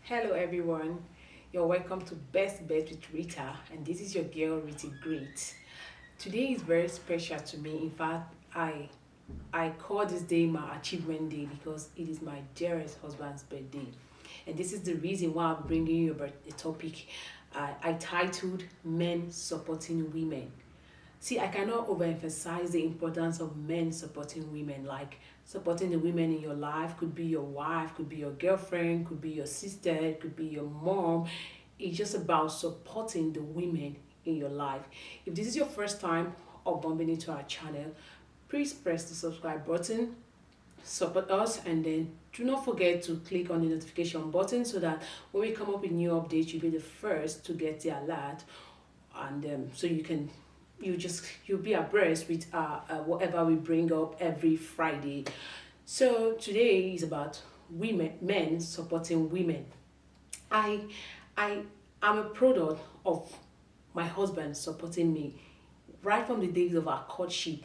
Hello everyone, you're welcome to Best Bet with Rita, and this is your girl Rita Great. Today is very special to me. In fact, I call this day my achievement day because it is my dearest husband's birthday, and this is the reason why I'm bringing you about a topic I titled "Men Supporting Women." See, I cannot overemphasize the importance of men supporting women. Like supporting the women in your life could be your wife, could be your girlfriend, could be your sister, it could be your mom. It's just about supporting the women in your life. If this is your first time or bumping into our channel, please press the subscribe button, support us, and then do not forget to click on the notification button so that when we come up with new updates, you'll be the first to get the alert, and so you'll be abreast with whatever we bring up every Friday. So today is about men supporting women. I I am a product of my husband supporting me right from the days of our courtship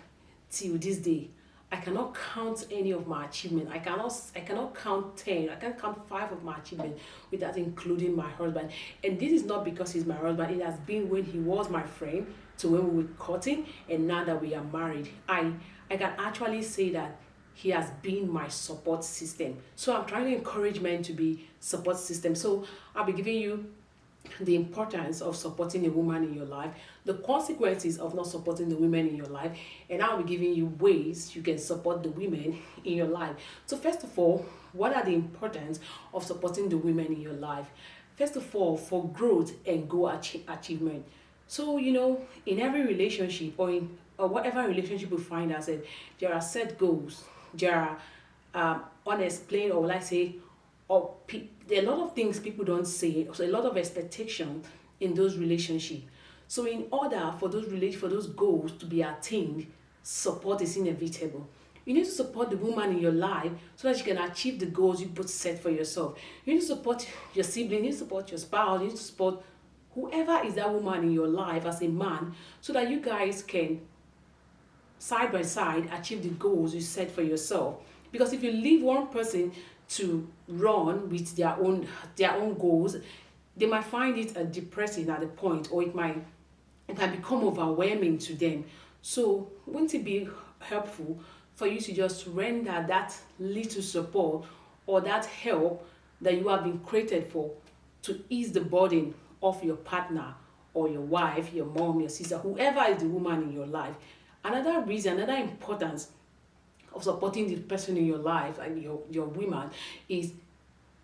till this day. I cannot count any of my achievement. I cannot count 10. I can't count 5 of my achievement without including my husband. And this is not because he's my husband. It has been when he was my friend to when we were courting, and now that we are married. I can actually say that he has been my support system. So I'm trying to encourage men to be support system. So I'll be giving you the importance of supporting a woman in your life, the consequences of not supporting the women in your life, and I'll be giving you ways you can support the women in your life. So first of all, what are the importance of supporting the women in your life? First of all, for growth and goal achievement. So in every relationship or whatever relationship we find ourselves, there are set goals, there are unexplained, or like say, there are a lot of things people don't say, so a lot of expectation in those relationships. So in order for those goals to be attained, support is inevitable. You need to support the woman in your life so that you can achieve the goals you put set for yourself. You need to support your sibling, you need to support your spouse, you need to support whoever is that woman in your life as a man, so that you guys can side by side achieve the goals you set for yourself. Because if you leave one person to run with their own goals, they might find it depressing at the point, or it can become overwhelming to them. So wouldn't it be helpful for you to just render that little support or that help that you have been created for, to ease the burden of your partner or your wife, your mom, your sister, whoever is the woman in your life? Another reason, another importance of supporting the person in your life and your woman is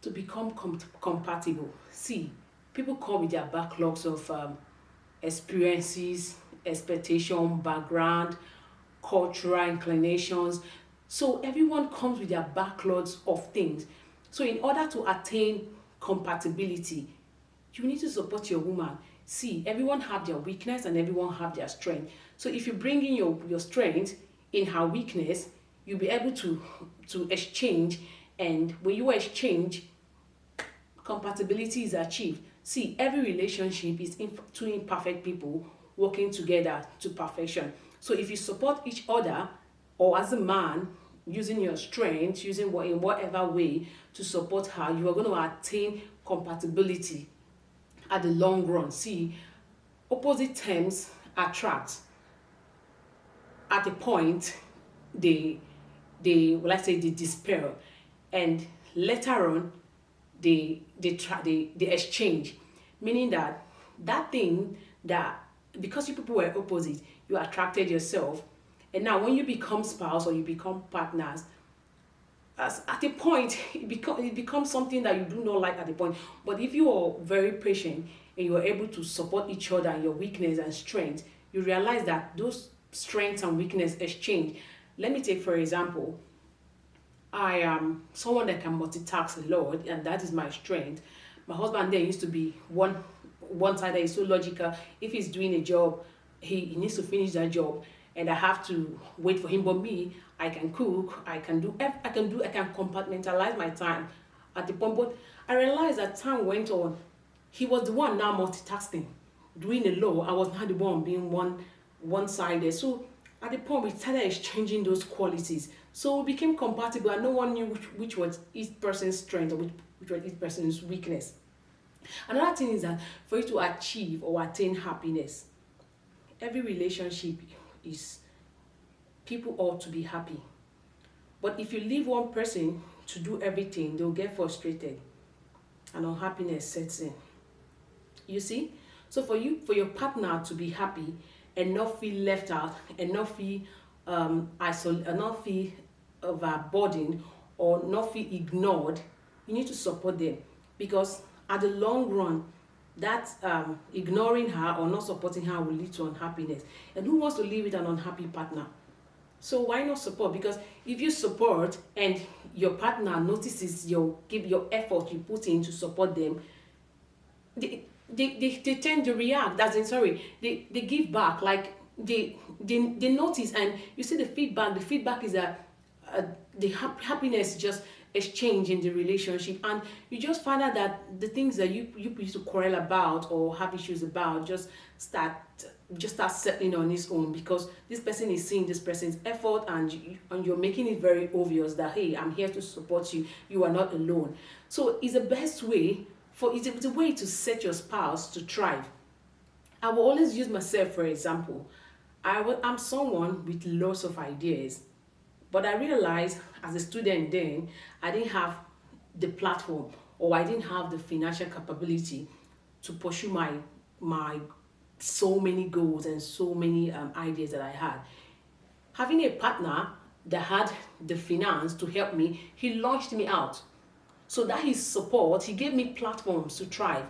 to become compatible. See, people come with their backlogs of experiences, expectation, background, cultural inclinations. So everyone comes with their backlogs of things. So in order to attain compatibility, you need to support your woman. See, everyone have their weakness and everyone have their strength. So if you bring in your strength in her weakness, you'll be able to exchange, and when you exchange, compatibility is achieved. See, every relationship is two imperfect people working together to perfection. So if you support each other, or as a man using your strength, in whatever way to support her, you are going to attain compatibility at the long run. See, opposite terms attract. At a point, they despair, and later on they exchange, meaning that thing that, because you people were opposite, you attracted yourself, and now when you become spouse or you become partners, as at a point it becomes something that you do not like at the point. But if you are very patient and you are able to support each other and your weakness and strength, you realize that those strengths and weakness exchange. Let me take for example, I am someone that can multitask a lot, and that is my strength. My husband there used to be one side that is so logical. If he's doing a job, he needs to finish that job, and I have to wait for him. But me, I can cook, I can compartmentalize my time at the point. But I realized that time went on. He was the one now multitasking, doing a lot. I was not the one being one-sided. So at the point we started exchanging those qualities. So we became compatible, and no one knew which was each person's strength or which was this person's weakness. Another thing is that for you to achieve or attain happiness, every relationship is, people ought to be happy. But if you leave one person to do everything, they'll get frustrated and unhappiness sets in. You see? So for your partner to be happy and not feel left out and not feel isolated, not feel overburdened or not feel ignored, you need to support them, because at the long run, that ignoring her or not supporting her will lead to unhappiness. And who wants to live with an unhappy partner? So why not support? Because if you support and your partner notices your effort you put in to support them, they tend to react. As in, sorry, they give back. Like they notice, and you see the feedback. The feedback is that the happiness just exchange in the relationship, and you just find out that the things that you used to quarrel about or have issues about start settling on its own, because this person is seeing this person's effort, and you're making it very obvious that, hey, I'm here to support you, you are not alone. So it's the best way it's a way to set your spouse to thrive. I will always use myself for example. I'm someone with lots of ideas, but I realized as a student then, I didn't have the platform, or I didn't have the financial capability to pursue my so many goals and so many ideas that I had. Having a partner that had the finance to help me, he launched me out. So that his support, he gave me platforms to thrive.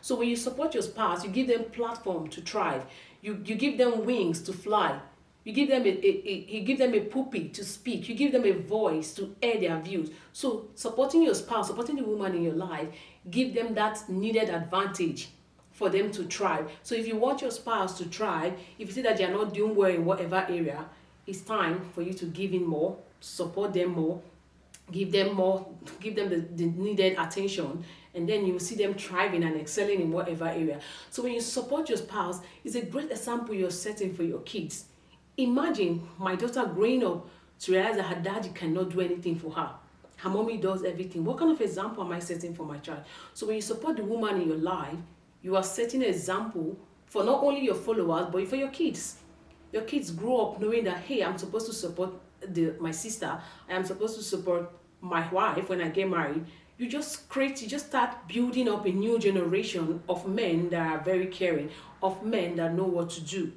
So when you support your spouse, you give them platform to thrive. You give them wings to fly. You give them you give them a pulpit to speak. You give them a voice to air their views. So supporting your spouse, supporting the woman in your life, give them that needed advantage for them to thrive. So if you want your spouse to thrive, if you see that they are not doing well in whatever area, it's time for you to give in more, support them more, give them the needed attention, and then you will see them thriving and excelling in whatever area. So when you support your spouse, it's a great example you're setting for your kids. Imagine my daughter growing up to realize that her daddy cannot do anything for her. Her mommy does everything. What kind of example am I setting for my child? So when you support the woman in your life, you are setting an example for not only your followers, but for your kids. Your kids grow up knowing that, hey, I'm supposed to support my sister. I am supposed to support my wife when I get married. You just start building up a new generation of men that are very caring, of men that know what to do.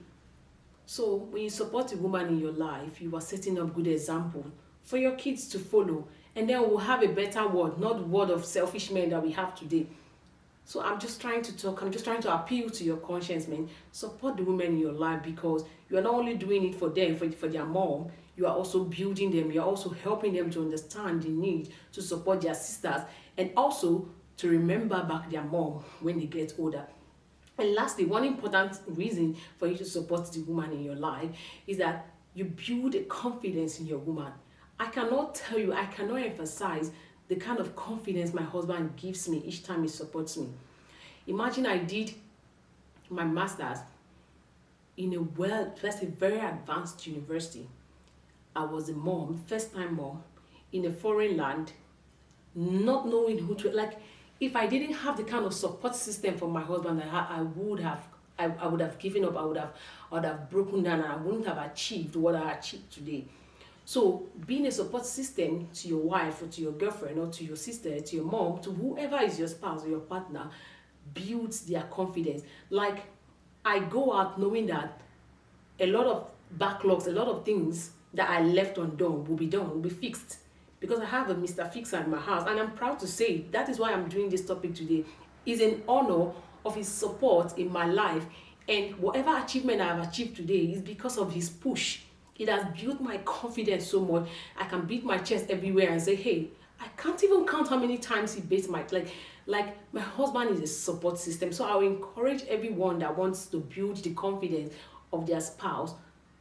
So when you support a woman in your life, you are setting up good example for your kids to follow. And then we'll have a better world, not the world of selfish men that we have today. So I'm just trying to appeal to your conscience, man. Support the women in your life, because you are not only doing it for them, for their mom, you are also building them. You are also helping them to understand the need to support their sisters, and also to remember back their mom when they get older. And lastly, one important reason for you to support the woman in your life is that you build a confidence in your woman. I cannot emphasize the kind of confidence my husband gives me each time he supports me. Imagine I did my master's in a very advanced university. I was a mom, first time mom, in a foreign land, not knowing who to, like, if I didn't have the kind of support system for my husband I would have given up, I would have broken down, and I wouldn't have achieved what I achieved today. So being a support system to your wife or to your girlfriend or to your sister, to your mom, to whoever is your spouse or your partner, builds their confidence. Like, I go out knowing that a lot of backlogs, a lot of things that I left undone will be fixed. Because I have a Mr. Fixer in my house, and I'm proud to say that is why I'm doing this topic today. Is in honor of his support in my life, and whatever achievement I have achieved today is because of his push. It has built my confidence so much. I can beat my chest everywhere and say, hey, I can't even count how many times he beats my, like my husband is a support system. So I will encourage everyone that wants to build the confidence of their spouse,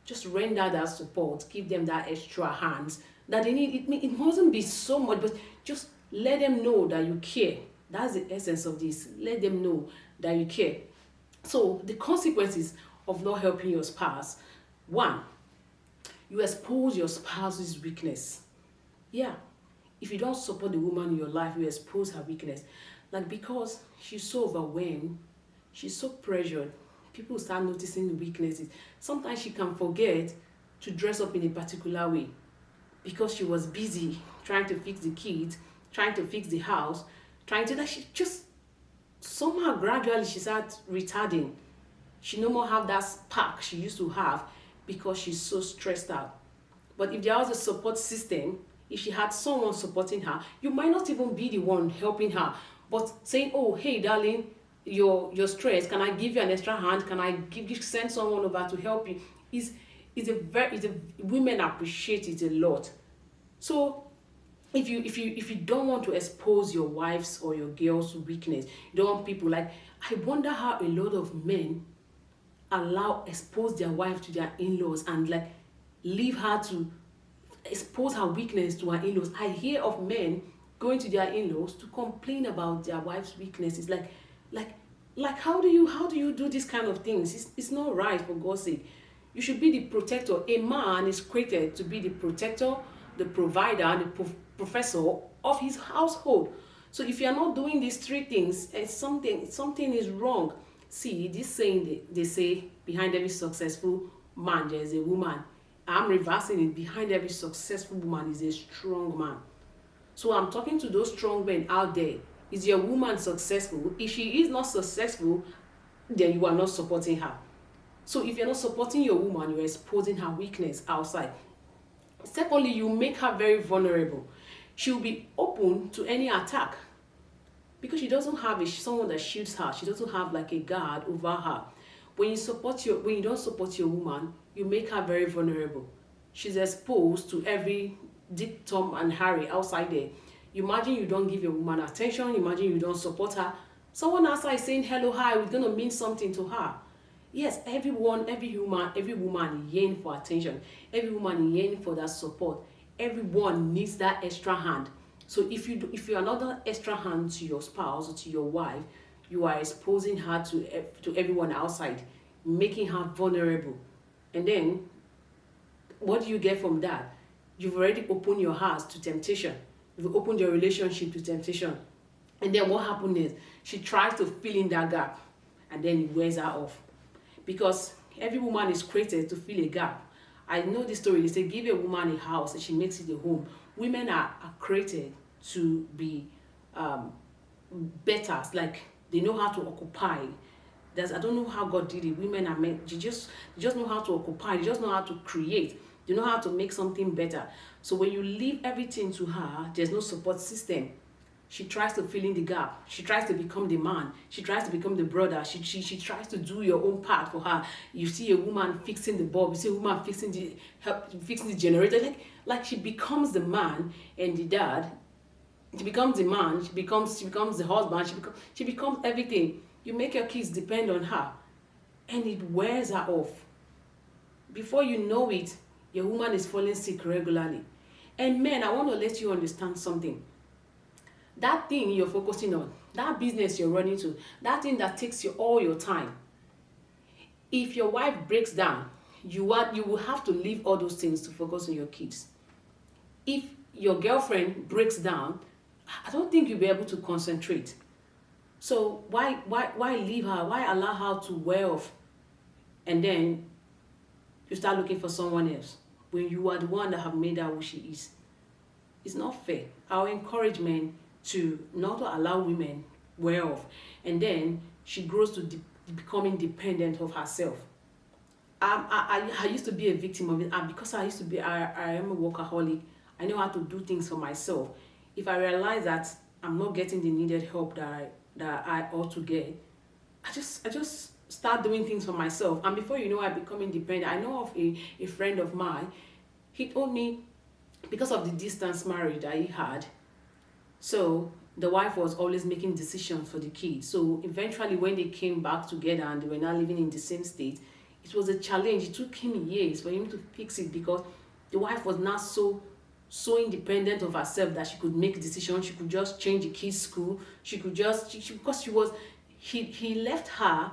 just render that support, give them that extra hands that they need. It mustn't be so much, but just let them know that you care. That's the essence of this. Let them know that you care. So the consequences of not helping your spouse: 1, you expose your spouse's weakness. Yeah, if you don't support the woman in your life, you expose her weakness. Like, because she's so overwhelmed, she's so pressured, people start noticing the weaknesses. Sometimes she can forget to dress up in a particular way because she was busy trying to fix the kids, trying to fix the house, trying to, like, she just somehow gradually she starts retarding. She no more have that spark she used to have because she's so stressed out. But if there was a support system, if she had someone supporting her, you might not even be the one helping her, but saying, "Oh, hey, darling, you're stressed. Can I give you an extra hand? Can I send someone over to help you?" Is a women appreciate it a lot. So if you don't want to expose your wife's or your girl's weakness, you don't want people like, I wonder how a lot of men expose their wife to their in-laws and like leave her to expose her weakness to her in-laws. I hear of men going to their in-laws to complain about their wife's weaknesses. Like how do you do this kind of things? It's not right, for God's sake. You should be the protector. A man is created to be the protector, the provider, and the professor of his household. So if you are not doing these three things, something is wrong. See, this saying they say, behind every successful man there is a woman. I'm reversing it. Behind every successful woman is a strong man. So I'm talking to those strong men out there. Is your woman successful? If she is not successful, then you are not supporting her. So if you're not supporting your woman, you're exposing her weakness outside. Secondly, you make her very vulnerable. She'll be open to any attack because she doesn't have someone that shields her. She doesn't have like a guard over her. When you don't support your woman, you make her very vulnerable. She's exposed to every Dick, Tom, and Harry outside there. You imagine you don't give your woman attention. Imagine you don't support her. Someone outside saying hello, hi, it's gonna mean something to her. Yes, every woman yearn for attention. Every woman yearn for that support. Everyone needs that extra hand. So if you are not that extra hand to your spouse or to your wife, you are exposing her to everyone outside, making her vulnerable. And then, what do you get from that? You've already opened your heart to temptation. You've opened your relationship to temptation. And then what happens is, she tries to fill in that gap, and then it wears her off. Because every woman is created to fill a gap. I know this story. They say, give a woman a house and she makes it a home. Women are created to be better. Like, they know how to occupy. I don't know how God did it. Women are meant, they just know how to occupy. They just know how to create. They know how to make something better. So when you leave everything to her, there's no support system. She tries to fill in the gap. She tries to become the man. She tries to become the brother. She tries to do your own part for her. You see a woman fixing the bulb. You see a woman fixing the generator. Like she becomes the man and the dad. She becomes the man. She becomes the husband. She becomes everything. You make your kids depend on her, and it wears her off. Before you know it, your woman is falling sick regularly. And men, I want to let you understand something. That thing you're focusing on, that business you're running to, that thing that takes you all your time, if your wife breaks down, you will have to leave all those things to focus on your kids. If your girlfriend breaks down, I don't think you'll be able to concentrate. So why leave her? Why allow her to wear off? And then you start looking for someone else when you are the one that have made her who she is. It's not fair. Our encouragement to not to allow women wear off, and then she grows to becoming dependent of herself. I used to be a victim of it, and because I am a workaholic, I know how to do things for myself. If I realize that I'm not getting the needed help that I ought to get, I just start doing things for myself, and before you know, I become independent. I know of a friend of mine. He told me, because of the distance marriage that he had, so the wife was always making decisions for the kids. So eventually when they came back together and they were now living in the same state, it was a challenge. It took him years for him to fix it because the wife was not so independent of herself that she could make decisions. She could just change the kids' school. Because he left her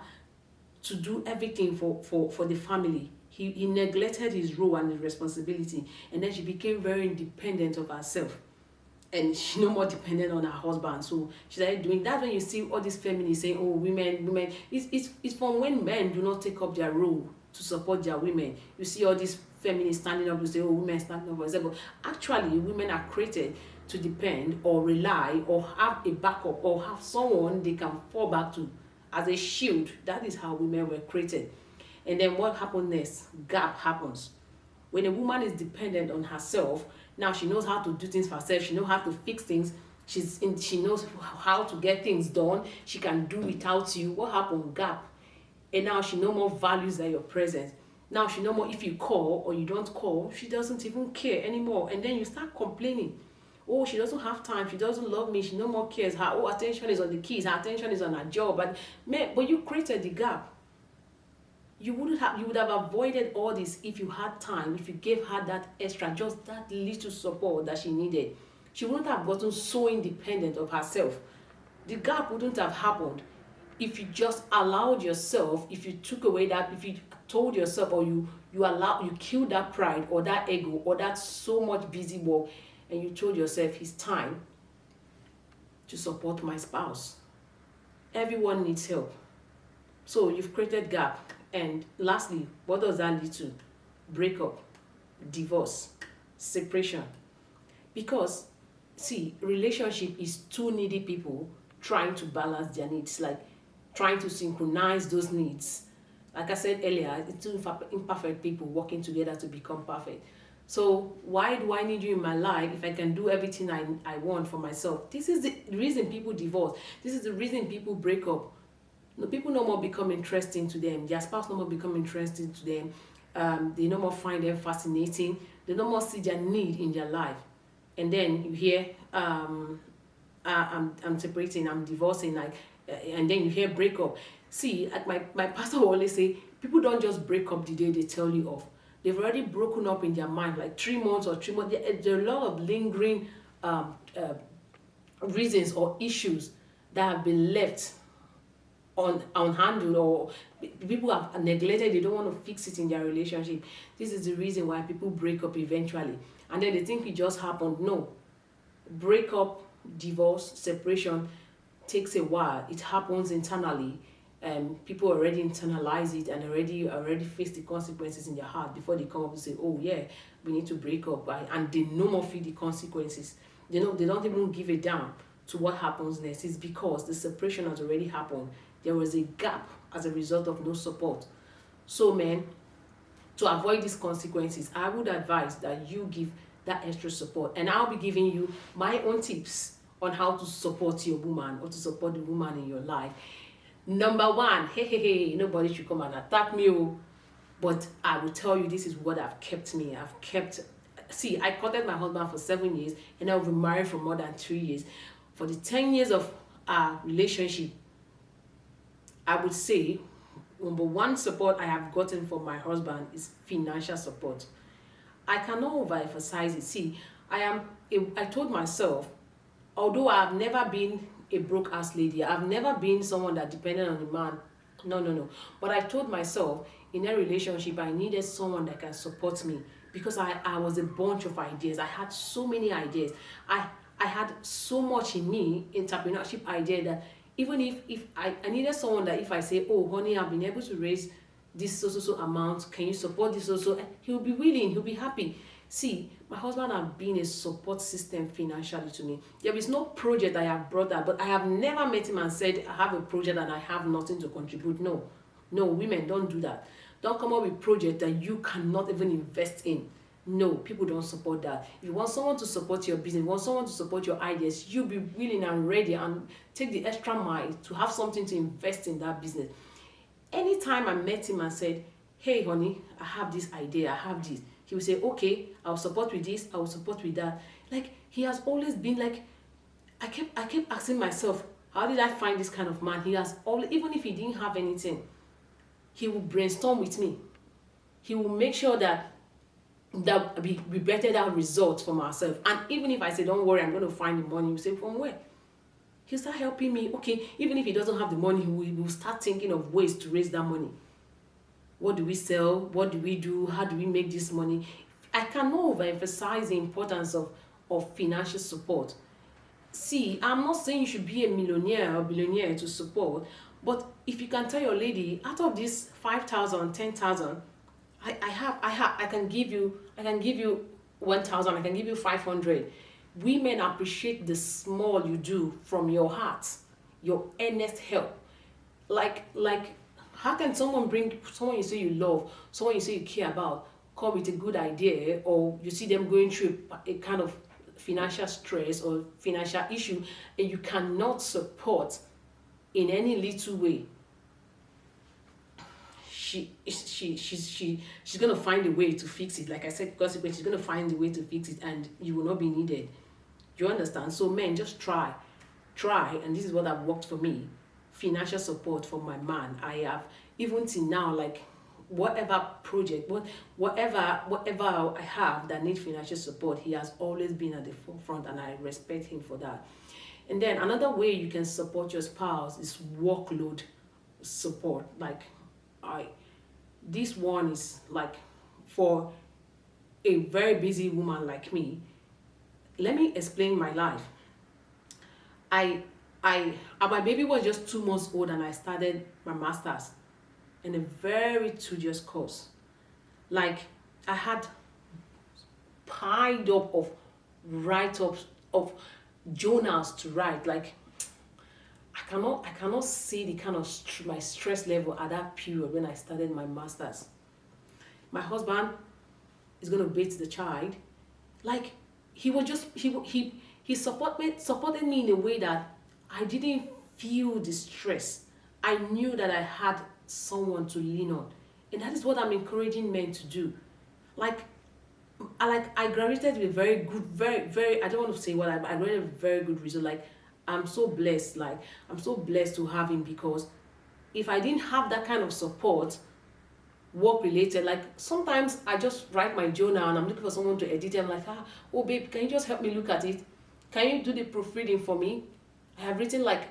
to do everything for the family. He neglected his role and his responsibility, and then she became very independent of herself. and she's no more dependent on her husband. So she started doing that. When you see all these feminists saying, oh, women, it's from when men do not take up their role to support their women. You see all these feminists standing up to say, oh, women standing up for themselves. But actually, women are created to depend or rely or have a backup or have someone they can fall back to as a shield. That is how women were created. And then what happens next? Gap happens. When a woman is dependent on herself, now she knows how to do things for herself. She knows how to fix things. She knows how to get things done. She can do without you. What happened? Gap. And now she no more values that your presence. Now she no more, if you call or you don't call, she doesn't even care anymore. And then you start complaining. Oh, she doesn't have time. She doesn't love me. She no more cares. Her attention is on the kids. Her attention is on her job. But you created the gap. You would have avoided all this if you had time, if you gave her that extra, just that little support that she needed. She wouldn't have gotten so independent of herself. The gap wouldn't have happened if you just allowed yourself, if you took away that, if you told yourself, or you killed that pride or that ego or that so much busy work, and you told yourself, it's time to support my spouse. Everyone needs help. So you've created gap. And lastly, what does that lead to? Breakup, divorce, separation. Because, see, relationship is two needy people trying to balance their needs, like trying to synchronize those needs. Like I said earlier, it's two imperfect people working together to become perfect. So why do I need you in my life if I can do everything I want for myself? This is the reason people divorce. This is the reason people break up. No, people no more become interesting to them. Their spouse no more become interesting to them. They no more find them fascinating. They no more see their need in their life. And then you hear, I'm separating, I'm divorcing, and then you hear breakup. See, like my pastor will always say, people don't just break up the day they tell you off. They've already broken up in their mind, like 3 months or 3 months. There are a lot of lingering reasons or issues that have been left unhandled, or people have neglected. They don't want to fix it in their relationship. This is the reason why people break up eventually, and then they think it just happened. No, breakup, divorce, separation takes a while. It happens internally, and people already internalize it and already face the consequences in their heart before they come up and say, oh yeah, we need to break up, and they no more feel the consequences. They don't even give a damn to what happens next. It's because the separation has already happened. There was a gap as a result of no support. So, men, to avoid these consequences, I would advise that you give that extra support. And I'll be giving you my own tips on how to support your woman or to support the woman in your life. Number 1, hey, nobody should come and attack me. But I will tell you, this is what I've kept me. See, I courted my husband for 7 years, and I've been married for more than 3 years. For the 10 years of our relationship, I would say, number 1 support I have gotten from my husband is financial support. I cannot overemphasize it. See, I told myself, although I have never been a broke ass lady, I've never been someone that depended on a man. No. But I told myself, in a relationship, I needed someone that can support me, because I was a bunch of ideas. I had so many ideas. I had so much in me, entrepreneurship idea, that even if I needed someone that if I say, oh honey, I've been able to raise this so amount, can you support this also? He'll be willing, he'll be happy. See, my husband has been a support system financially to me. There is no project I have brought up, but I have never met him and said, I have a project and I have nothing to contribute. No, women, don't do that. Don't come up with projects that you cannot even invest in. No, people don't support that. If you want someone to support your business, you want someone to support your ideas, you be willing and ready and take the extra mile to have something to invest in that business. Anytime I met him and said, hey honey, I have this idea, I have this, he will say, okay, I'll support with this, I'll support with that. Like, he has always been like, I kept asking myself, how did I find this kind of man? He has always, even if he didn't have anything, he will brainstorm with me. He will make sure that we better that results from ourselves. And even if I say, don't worry, I'm going to find the money, you say, from where? He'll start helping me. Okay, even if he doesn't have the money, he will start thinking of ways to raise that money. What do we sell? What do we do? How do we make this money? I cannot overemphasize the importance of financial support. See, I'm not saying you should be a millionaire or billionaire to support, but if you can tell your lady, out of this 5,000, 10,000, I can give you 1,000, I can give you 500. Women appreciate the small you do from your heart, your earnest help. Like how can someone bring someone you say you love, someone you say you care about, come with a good idea, or you see them going through a kind of financial stress or financial issue, and you cannot support in any little way. She's gonna find a way to fix it. Like I said, because she's gonna find a way to fix it, and you will not be needed. Do you understand? So men, just try, and this is what have worked for me. Financial support for my man. I have, even till now, like whatever project, whatever I have that needs financial support, he has always been at the forefront, and I respect him for that. And then another way you can support your spouse is workload support. Like I this one is like for a very busy woman like me. Let me explain my life. My baby was just 2 months old, and I started my masters in a very tedious course. Like I had piled up of write-ups of journals to write. Like I cannot see the kind of my stress level at that period when I started my masters. My husband is gonna beat the child. Like he was just he supported me in a way that I didn't feel the stress. I knew that I had someone to lean on, and that is what I'm encouraging men to do. Like I graduated with very good, very I don't want to say what I graduated with very good result. Like I'm so blessed. Like I'm so blessed to have him, because if I didn't have that kind of support, work related, like sometimes I just write my journal and I'm looking for someone to edit it. I'm like, oh babe, can you just help me look at it? Can you do the proofreading for me? I have written like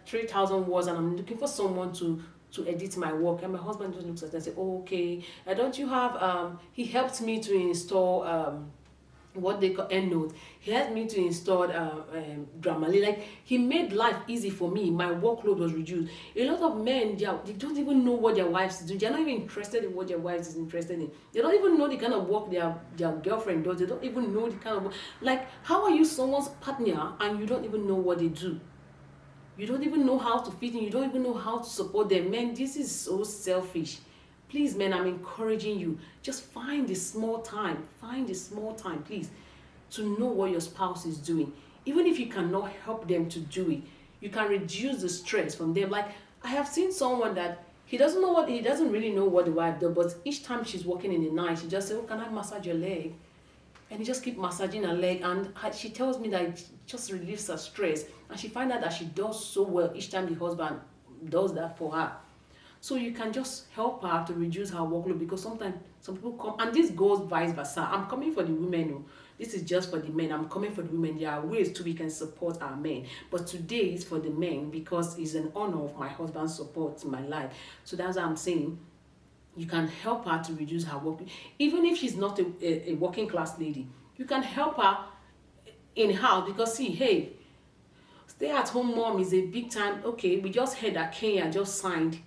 3,000 words, and I'm looking for someone to edit my work. And my husband just looks at it and says, oh, okay. Don't you have he helped me to install what they call EndNote. He helped me to install Grammarly. Like he made life easy for me. My workload was reduced. A lot of men, they don't even know what their wives do. They're not even interested in what their wives is interested in. They don't even know the kind of work their girlfriend does. They don't even know the kind of work. Like, how are you someone's partner and you don't even know what they do? You don't even know how to fit in. You don't even know how to support them. Men, this is so selfish. Please, men, I'm encouraging you. Just find the small time. Find the small time, please, to know what your spouse is doing. Even if you cannot help them to do it, you can reduce the stress from them. Like, I have seen someone that he doesn't really know what the wife does, but each time she's working in the night, she just says, oh, can I massage your leg? And he just keep massaging her leg, and she tells me that it just relieves her stress. And she finds out that she does so well each time the husband does that for her. So you can just help her to reduce her workload, because sometimes some people come, and this goes vice versa. I'm coming for the women. This is just for the men. I'm coming for the women. There are ways too we can support our men. But today is for the men, because it's an honor of my husband's support in my life. So that's what I'm saying. You can help her to reduce her work. Even if she's not a working class lady, you can help her in house, because see, hey, stay at home mom is a big time. Okay, we just heard that Kenya just signed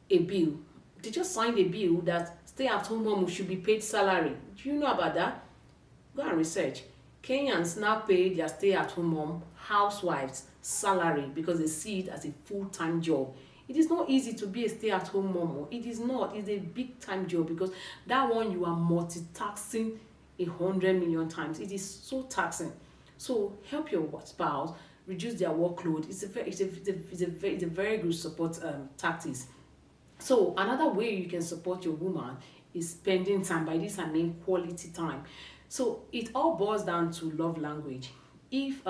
a bill. They just signed a bill that stay at home mom should be paid salary. Do you know about that? Go and research. Kenyans now pay their stay at home mom housewives salary because they see it as a full-time job. It is not easy to be a stay at home mom. It is not. It's a big time job, because that one you are multitasking 100 million times. It is so taxing. So help your spouse reduce their workload. It's a very good support tactics. So another way you can support your woman is spending time. By this I mean quality time. So it all boils down to love language. If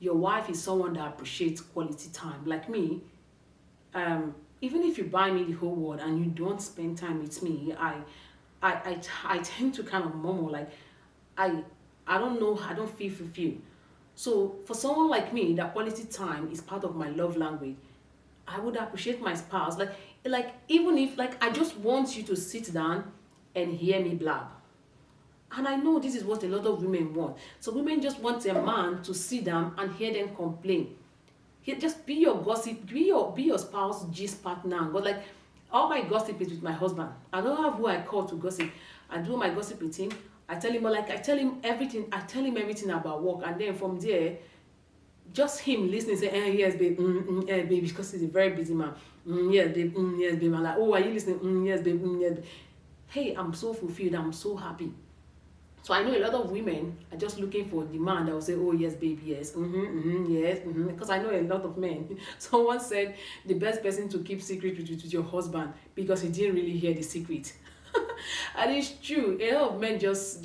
your wife is someone that appreciates quality time, like me, even if you buy me the whole world and you don't spend time with me, I tend to kind of murmur, like I don't know, I don't feel fulfilled. So for someone like me, that quality time is part of my love language. I would appreciate my spouse, like even if, like, I just want you to sit down and hear me blab. And I know this is what a lot of women want. So women just want a man to sit down and hear them complain. Just be your gossip, be your spouse gist partner. And go like, all my gossip is with my husband. I don't have who I call to gossip. I do my gossip with him. I tell him, like, I tell him everything. I tell him everything about work, and then from there, just him listening, say, yes, babe, babe, because he's a very busy man. Yes, babe, yes, babe. I'm like, oh, are you listening? Yes, babe, yes, babe. Hey, I'm so fulfilled. I'm so happy. So I know a lot of women are just looking for the man that will say, oh, yes, baby, yes, yes, because I know a lot of men. Someone said the best person to keep secret with your husband because he didn't really hear the secret. And it's true. A lot of men just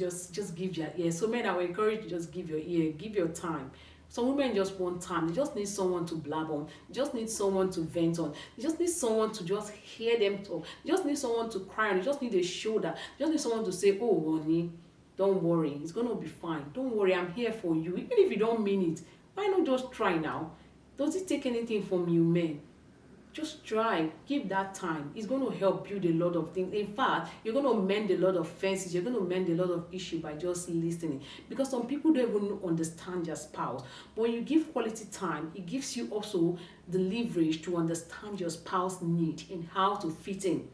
give their ear. So men, I will encourage you to just give your ear, give your time. Some women just want time. They just need someone to blab on. They just need someone to vent on. They just need someone to just hear them talk. They just need someone to cry on. They just need a shoulder. They just need someone to say, oh, honey, don't worry. It's going to be fine. Don't worry. I'm here for you. Even if you don't mean it, why not just try now? Does it take anything from you, men? Just try, give that time. It's going to help build a lot of things. In fact, you're going to mend a lot of fences. You're going to mend a lot of issues by just listening. Because some people don't even understand your spouse. But when you give quality time, it gives you also the leverage to understand your spouse's need and how to fit in.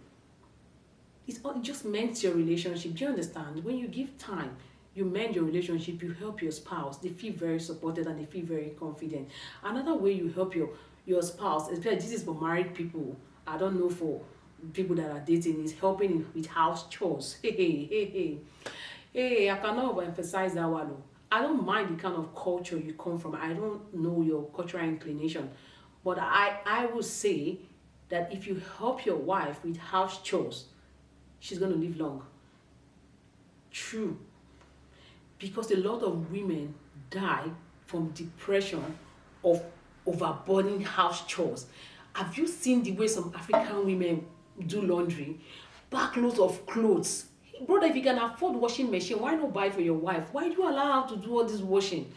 It just mends your relationship. Do you understand? When you give time, you mend your relationship, you help your spouse. They feel very supported and they feel very confident. Another way you help your spouse, especially this is for married people, I don't know for people that are dating, is helping with house chores. Hey, I cannot emphasize that one. I don't mind the kind of culture you come from. I don't know your cultural inclination. But I will say that if you help your wife with house chores, she's going to live long. True. Because a lot of women die from depression of overburdening house chores. Have you seen the way some African women do laundry? Backloads of clothes. Brother, if you can afford washing machine, why not buy for your wife? Why do you allow her to do all this washing?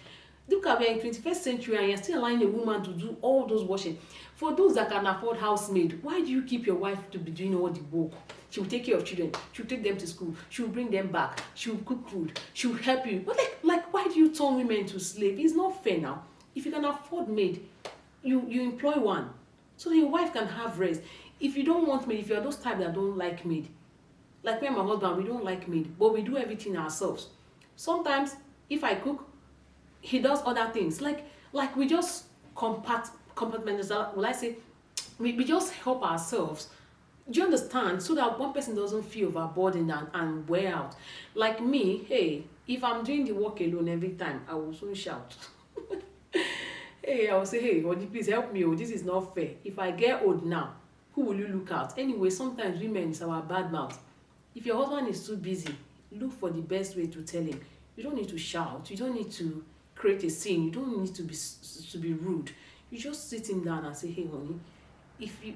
Look at, we're in 21st century and you're still allowing a woman to do all those washing. For those that can afford housemaid, why do you keep your wife to be doing all the work? She will take care of children. She will take them to school. She will bring them back. She will cook food. She will help you. But like why do you turn women into slaves? It's not fair now. If you can afford maid, you employ one so that your wife can have rest. If you don't want maid, if you're those type that don't like maid, like me and my husband, we don't like maid, but we do everything ourselves. Sometimes if I cook, he does other things. Like we just compartmentalize. Will I say we just help ourselves. Do you understand? So that one person doesn't feel overburdened and wear out. Like me, hey, if I'm doing the work alone every time, I will soon shout. Hey, I will say, hey, Odi, please help me. Oh, this is not fair. If I get old now, who will you look at? Anyway, sometimes women is our bad mouth. If your husband is too busy, look for the best way to tell him. You don't need to shout. You don't need to create a scene. You don't need to be rude. You just sit him down and say, hey, honey,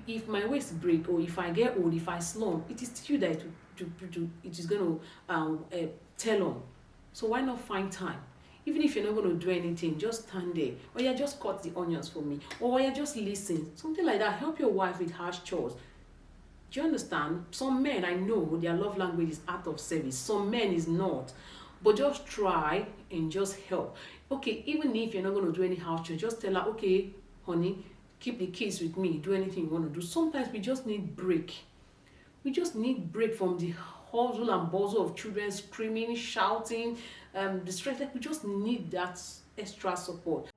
if my waist break or if I get old, if I slump, it is you that it is going to tell on. So why not find time? Even if you're not going to do anything, just stand there. Or you just cut the onions for me. Or you just listen. Something like that. Help your wife with house chores. Do you understand? Some men, I know their love language is act of service. Some men is not. But just try and just help. Okay, even if you're not going to do any house chores, just tell her, okay, honey, keep the kids with me. Do anything you want to do. Sometimes we just need break. We just need break from the hustle and bustle of children screaming, shouting, distress. Like we just need that extra support.